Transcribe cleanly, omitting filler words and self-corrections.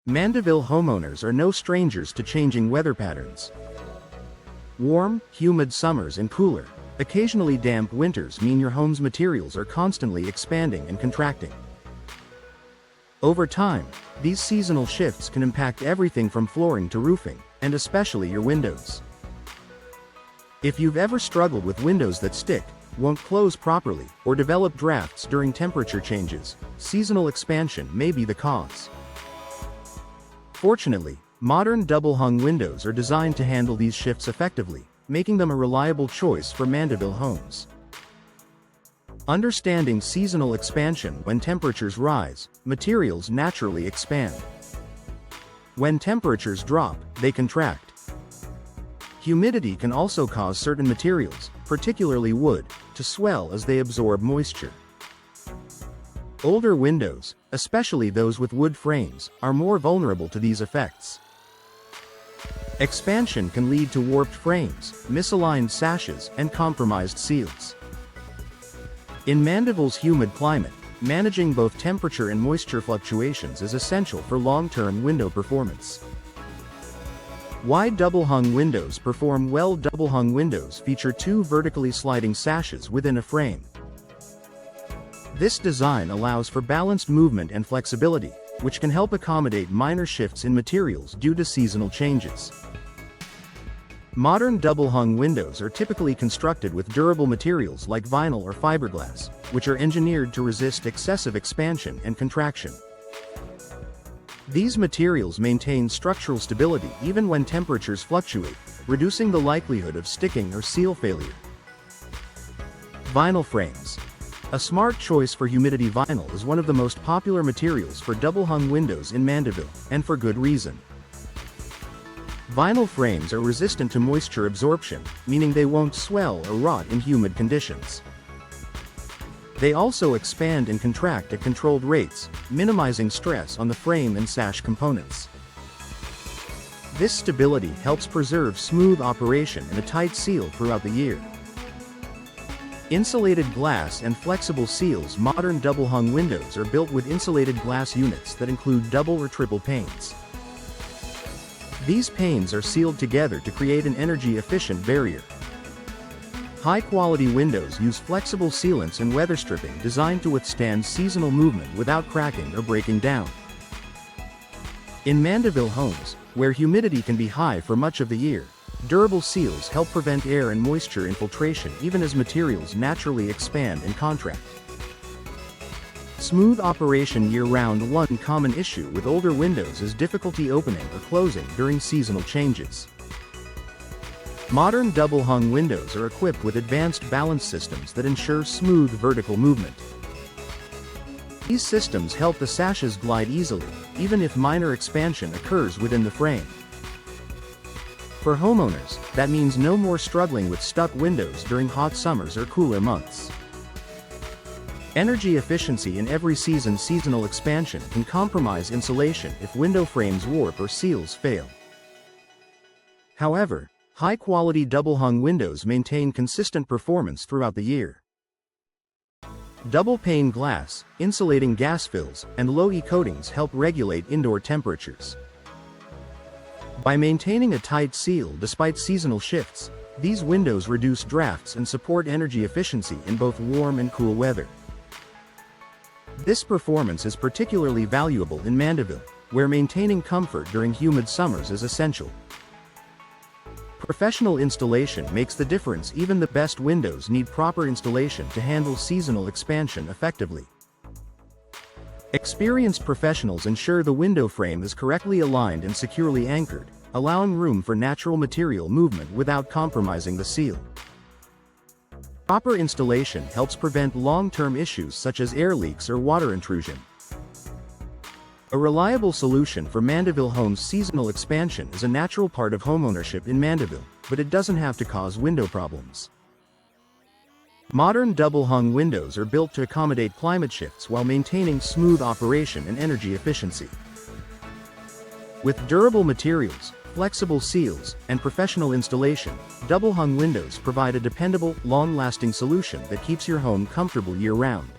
Mandeville homeowners are no strangers to changing weather patterns. Warm, humid summers and cooler, occasionally damp winters mean your home's materials are constantly expanding and contracting. Over time, these seasonal shifts can impact everything from flooring to roofing, and especially your windows. If you've ever struggled with windows that stick, won't close properly, or develop drafts during temperature changes, seasonal expansion may be the cause. Fortunately, modern double-hung windows are designed to handle these shifts effectively, making them a reliable choice for Mandeville homes. Understanding seasonal expansion: when temperatures rise, materials naturally expand. When temperatures drop, they contract. Humidity can also cause certain materials, particularly wood, to swell as they absorb moisture. Older windows, especially those with wood frames, are more vulnerable to these effects. Expansion can lead to warped frames, misaligned sashes, and compromised seals. In Mandeville's humid climate, managing both temperature and moisture fluctuations is essential for long-term window performance. Why double-hung windows perform well? Double-hung windows feature two vertically sliding sashes within a frame. This design allows for balanced movement and flexibility, which can help accommodate minor shifts in materials due to seasonal changes. Modern double-hung windows are typically constructed with durable materials like vinyl or fiberglass, which are engineered to resist excessive expansion and contraction. These materials maintain structural stability even when temperatures fluctuate, reducing the likelihood of sticking or seal failure. Vinyl frames. A smart choice for humidity. Vinyl is one of the most popular materials for double-hung windows in Mandeville, and for good reason. Vinyl frames are resistant to moisture absorption, meaning they won't swell or rot in humid conditions. They also expand and contract at controlled rates, minimizing stress on the frame and sash components. This stability helps preserve smooth operation and a tight seal throughout the year. Insulated glass and flexible seals. Modern double-hung windows are built with insulated glass units that include double or triple panes. These panes are sealed together to create an energy-efficient barrier. High-quality windows use flexible sealants and weather stripping designed to withstand seasonal movement without cracking or breaking down. In Mandeville homes, where humidity can be high for much of the year, durable seals help prevent air and moisture infiltration even as materials naturally expand and contract. Smooth operation year-round. One common issue with older windows is difficulty opening or closing during seasonal changes. Modern double-hung windows are equipped with advanced balance systems that ensure smooth vertical movement. These systems help the sashes glide easily, even if minor expansion occurs within the frame. For homeowners, that means no more struggling with stuck windows during hot summers or cooler months. Energy efficiency. In every season, seasonal expansion can compromise insulation if window frames warp or seals fail. However, high-quality double-hung windows maintain consistent performance throughout the year. Double-pane glass, insulating gas fills, and low-E coatings help regulate indoor temperatures. By maintaining a tight seal despite seasonal shifts, these windows reduce drafts and support energy efficiency in both warm and cool weather. This performance is particularly valuable in Mandeville, where maintaining comfort during humid summers is essential. Professional installation makes the difference. Even the best windows need proper installation to handle seasonal expansion effectively. Experienced professionals ensure the window frame is correctly aligned and securely anchored, allowing room for natural material movement without compromising the seal. Proper installation helps prevent long-term issues such as air leaks or water intrusion. A reliable solution for Mandeville homes. Seasonal expansion is a natural part of homeownership in Mandeville, but it doesn't have to cause window problems. Modern double-hung windows are built to accommodate climate shifts while maintaining smooth operation and energy efficiency. With durable materials, flexible seals, and professional installation, double-hung windows provide a dependable, long-lasting solution that keeps your home comfortable year-round.